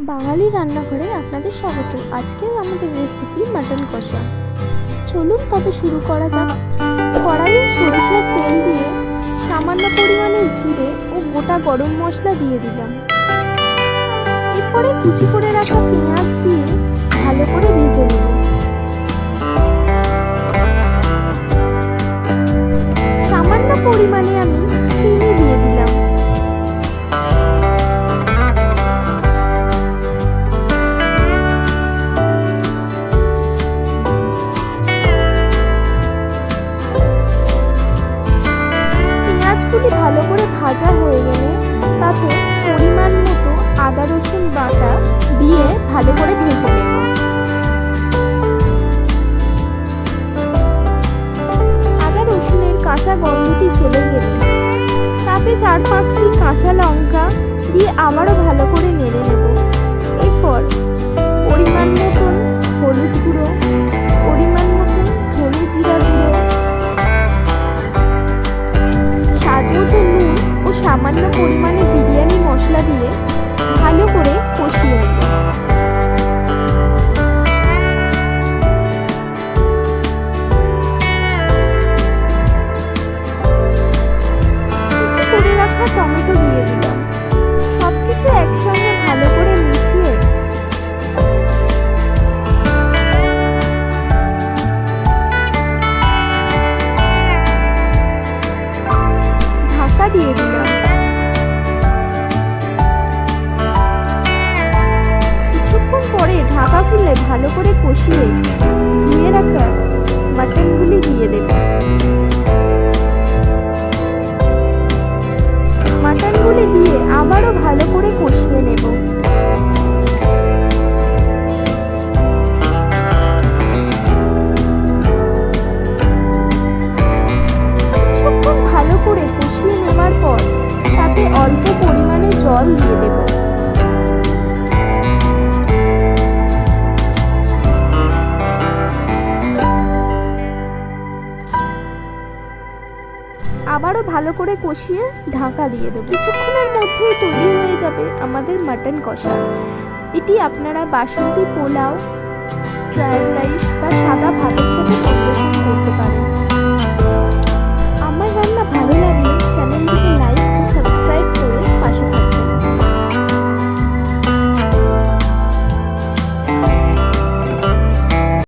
বাঙালি রান্নাঘরে আপনাদের স্বাগত। আজকের আমাদের রেসিপি মাটন কষা। চলুন তবে শুরু করা যাক। কড়াইয়ে সরিষার তেল দিয়ে সামান্য পরিমাণে জিরে ও গোটা গরম মশলা দিয়ে দিলাম। এরপরে কুচি করে রাখা পেঁয়াজ দিয়ে ভালো করে ভেজে নেব। সামান্য পরিমাণে আমি চিনি দিয়ে দিলাম। পেঁয়াজগুলি ভালো করে ভাজা হয়ে গেলে তাতে পরিমাণ মতো আদা রসুন বাটা দিয়ে ভালো করে ভেজে নেব। আদা রসুনের কাঁচা গন্ধটি চলে গেলে তাতে 4-5টি কাঁচা লঙ্কা দিয়ে আবারও ভালো করে নেড়ে নেব। এরপর পরিমাণ মতন হলুদ গুঁড়ো, পরিমাণ মতন ধনে জিরা গুঁড়ো, স্বাদ মতো নুন ও সামান্য পরিমাণে বিরিয়ানি মশলা দিয়ে ভালো করে কষিয়ে নেব। কুচি করে রাখা টমেটো দিয়ে দিলাম। সবকিছু একসঙ্গে ভালো করে মিশিয়ে ঢাকা দিয়ে দিলাম। কিছুক্ষণ পরে ঢাকা খুলে ভালো করে কষিয়ে ধুয়ে রাখা মাটনগুলি দিয়ে দেব। মাটনগুলি দিয়ে আবারও ভালো করে কষিয়ে নেব। কিছুক্ষণ ভালো করে কষিয়ে নেওয়ার পর তাতে অল্প পরিমাণে জল দিয়ে দেব। আবারও ভালো করে কষিয়ে ঢাকা দিয়ে দেব। কিছুক্ষণের মধ্যেই তৈরি হয়ে যাবে আমাদের মাটন কষা। এটি আপনারা বাসন্তী পোলাও, ফ্রাইড রাইস বা সাদা ভাতের সাথে পরিবেশন করতে পারেন।